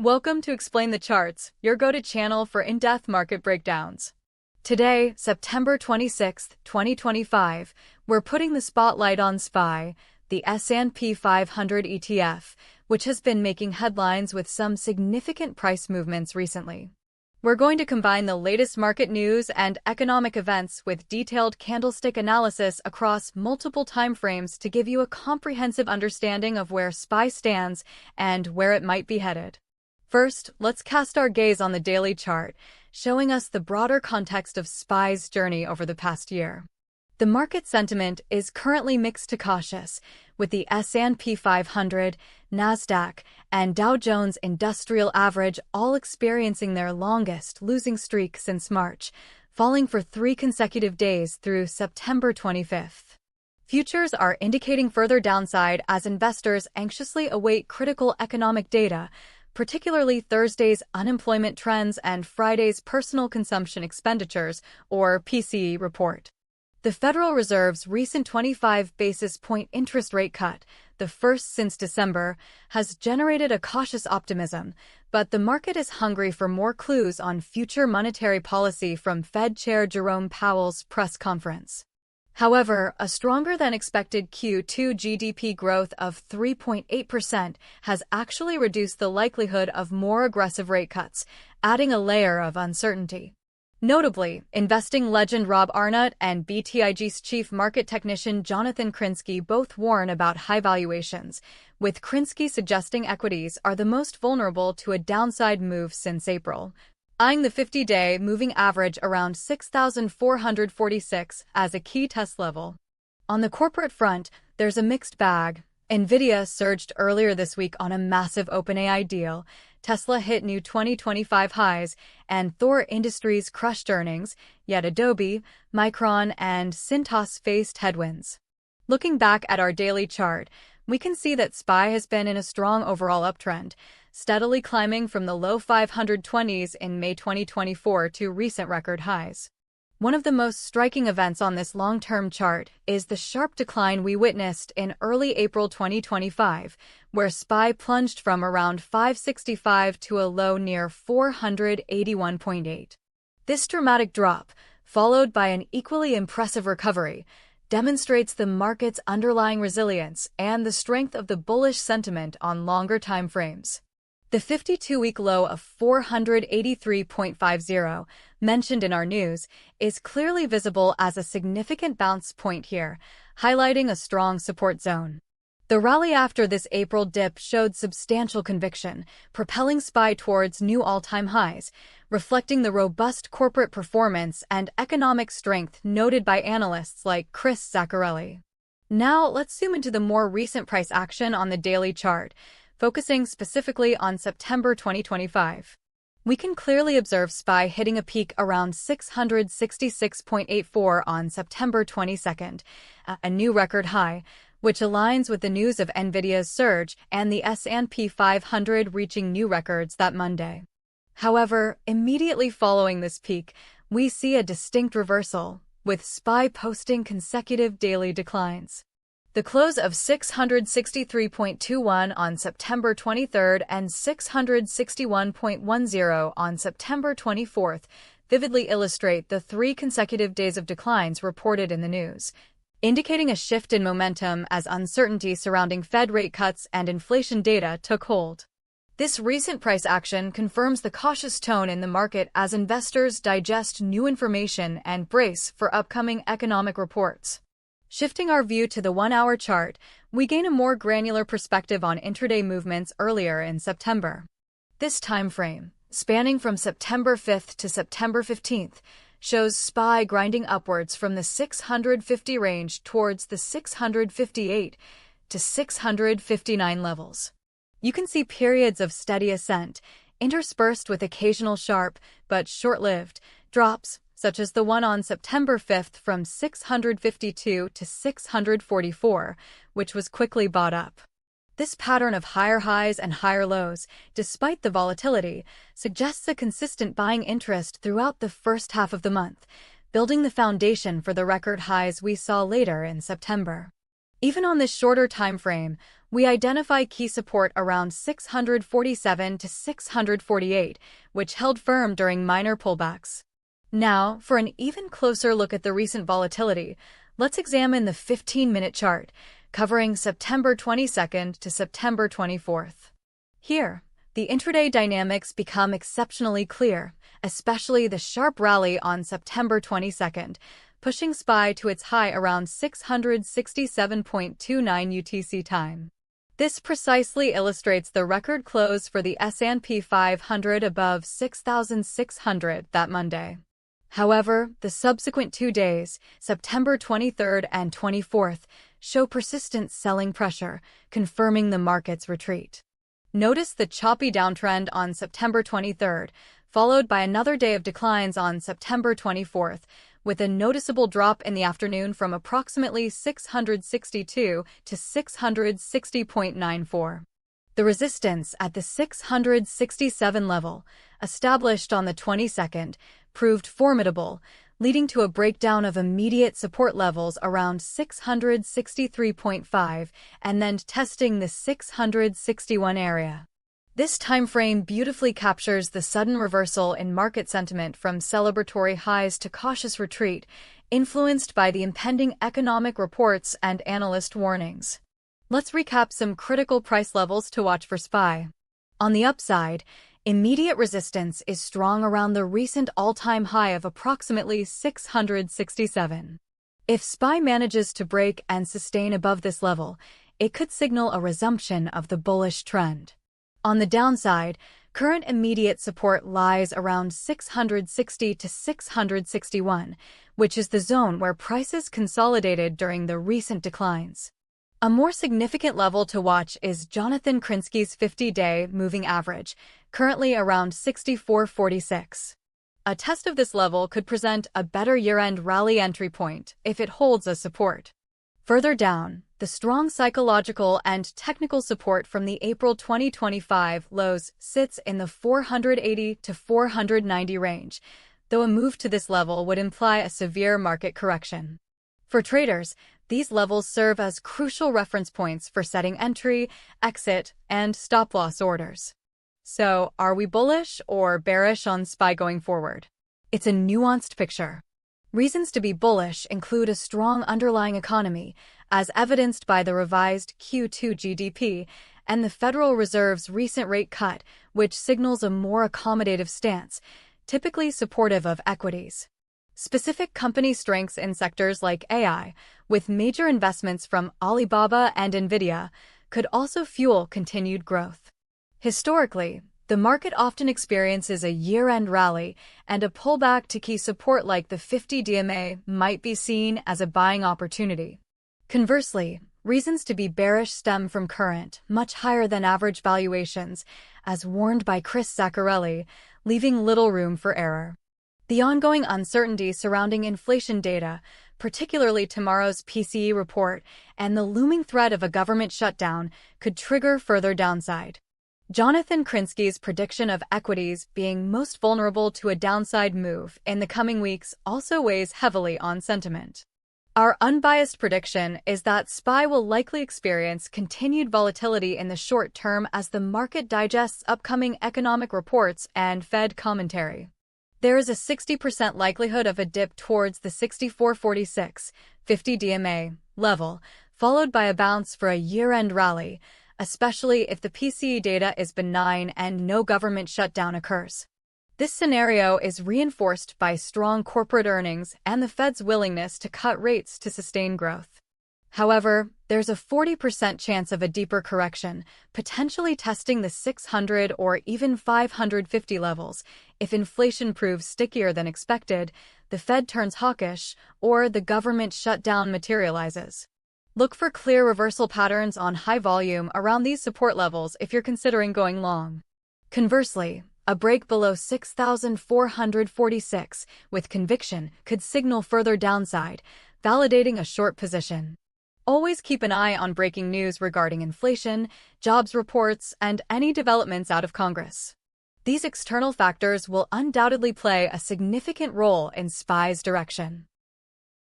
Welcome to Explain the Charts, your go-to channel for in-depth market breakdowns. Today, September 26, 2025, we're putting the spotlight on SPY, the S&P 500 ETF, which has been making headlines with some significant price movements recently. We're going to combine the latest market news and economic events with detailed candlestick analysis across multiple timeframes to give you a comprehensive understanding of where SPY stands and where it might be headed. First, let's cast our gaze on the daily chart, showing us the broader context of SPY's journey over the past year. The market sentiment is currently mixed to cautious, with the S&P 500, Nasdaq, and Dow Jones Industrial Average all experiencing their longest losing streak since March, falling for 3 consecutive days through September 25th. Futures are indicating further downside as investors anxiously await critical economic data, particularly Thursday's unemployment trends and Friday's personal consumption expenditures, or PCE report. The Federal Reserve's recent 25 basis point interest rate cut, the first since December, has generated a cautious optimism, but the market is hungry for more clues on future monetary policy from Fed Chair Jerome Powell's press conference. However, a stronger-than-expected Q2 GDP growth of 3.8% has actually reduced the likelihood of more aggressive rate cuts, adding a layer of uncertainty. Notably, investing legend Rob Arnott and BTIG's chief market technician Jonathan Krinsky both warn about high valuations, with Krinsky suggesting equities are the most vulnerable to a downside move since April, eyeing the 50-day moving average around 6,446 as a key test level. On the corporate front, there's a mixed bag. NVIDIA surged earlier this week on a massive OpenAI deal, Tesla hit new 2025 highs, and Thor Industries crushed earnings, yet Adobe, Micron, and Cintas faced headwinds. Looking back at our daily chart, we can see that SPY has been in a strong overall uptrend, steadily climbing from the low 520s in May 2024 to recent record highs. One of the most striking events on this long-term chart is the sharp decline we witnessed in early April 2025, where SPY plunged from around 565 to a low near 481.8. This dramatic drop, followed by an equally impressive recovery, demonstrates the market's underlying resilience and the strength of the bullish sentiment on longer time frames. The 52-week low of 483.50, mentioned in our news, is clearly visible as a significant bounce point here, highlighting a strong support zone. The rally after this April dip showed substantial conviction, propelling SPY towards new all-time highs, reflecting the robust corporate performance and economic strength noted by analysts like Chris Zaccarelli. Now, let's zoom into the more recent price action on the daily chart, focusing specifically on September 2025. We can clearly observe SPY hitting a peak around 666.84 on September 22nd, a new record high, which aligns with the news of NVIDIA's surge and the S&P 500 reaching new records that Monday. However, immediately following this peak, we see a distinct reversal, with SPY posting consecutive daily declines. The close of 663.21 on September 23rd and 661.10 on September 24th vividly illustrate the 3 consecutive days of declines reported in the news, indicating a shift in momentum as uncertainty surrounding Fed rate cuts and inflation data took hold. This recent price action confirms the cautious tone in the market as investors digest new information and brace for upcoming economic reports. Shifting our view to the 1-hour chart, we gain a more granular perspective on intraday movements earlier in September. This time frame, spanning from September 5th to September 15th, shows SPY grinding upwards from the 650 range towards the 658 to 659 levels. You can see periods of steady ascent, interspersed with occasional sharp, but short-lived, drops, such as the one on September 5th from 652 to 644, which was quickly bought up. This pattern of higher highs and higher lows, despite the volatility, suggests a consistent buying interest throughout the first half of the month, building the foundation for the record highs we saw later in September. Even on this shorter time frame, we identify key support around 647 to 648, which held firm during minor pullbacks. Now, for an even closer look at the recent volatility, let's examine the 15-minute chart, covering September 22nd to September 24th. Here, the intraday dynamics become exceptionally clear, especially the sharp rally on September 22nd, pushing SPY to its high around 667.29 UTC time. This precisely illustrates the record close for the S&P 500 above 6,600 that Monday. However, the subsequent 2 days, September 23rd and 24th, show persistent selling pressure, confirming the market's retreat. Notice the choppy downtrend on September 23rd, followed by another day of declines on September 24th, with a noticeable drop in the afternoon from approximately 662 to 660.94. The resistance at the 667 level, established on the 22nd, proved formidable, leading to a breakdown of immediate support levels around 663.5 and then testing the 661 area. This time frame beautifully captures the sudden reversal in market sentiment from celebratory highs to cautious retreat, influenced by the impending economic reports and analyst warnings. Let's recap some critical price levels to watch for SPY. On the upside, immediate resistance is strong around the recent all-time high of approximately 667. If SPY manages to break and sustain above this level, it could signal a resumption of the bullish trend. On the downside, current immediate support lies around 660 to 661, which is the zone where prices consolidated during the recent declines. A more significant level to watch is Jonathan Krinsky's 50-day moving average, currently around 64.46. A test of this level could present a better year-end rally entry point if it holds as support. Further down, the strong psychological and technical support from the April 2025 lows sits in the 480 to 490 range, though a move to this level would imply a severe market correction. For traders, these levels serve as crucial reference points for setting entry, exit, and stop-loss orders. So, are we bullish or bearish on SPY going forward? It's a nuanced picture. Reasons to be bullish include a strong underlying economy, as evidenced by the revised Q2 GDP and the Federal Reserve's recent rate cut, which signals a more accommodative stance, typically supportive of equities. Specific company strengths in sectors like AI, with major investments from Alibaba and Nvidia, could also fuel continued growth. Historically, the market often experiences a year-end rally, and a pullback to key support like the 50 DMA might be seen as a buying opportunity. Conversely, reasons to be bearish stem from current, much higher than average valuations, as warned by Chris Zaccarelli, leaving little room for error. The ongoing uncertainty surrounding inflation data, particularly tomorrow's PCE report, and the looming threat of a government shutdown could trigger further downside. Jonathan Krinsky's prediction of equities being most vulnerable to a downside move in the coming weeks also weighs heavily on sentiment. Our unbiased prediction is that SPY will likely experience continued volatility in the short term as the market digests upcoming economic reports and Fed commentary. There is a 60% likelihood of a dip towards the 64.46, 50 DMA level, followed by a bounce for a year-end rally, especially if the PCE data is benign and no government shutdown occurs. This scenario is reinforced by strong corporate earnings and the Fed's willingness to cut rates to sustain growth. However, there's a 40% chance of a deeper correction, potentially testing the 600 or even 550 levels, if inflation proves stickier than expected, the Fed turns hawkish, or the government shutdown materializes. Look for clear reversal patterns on high volume around these support levels if you're considering going long. Conversely, a break below 6,446 with conviction could signal further downside, validating a short position. Always keep an eye on breaking news regarding inflation, jobs reports, and any developments out of Congress. These external factors will undoubtedly play a significant role in SPY's direction.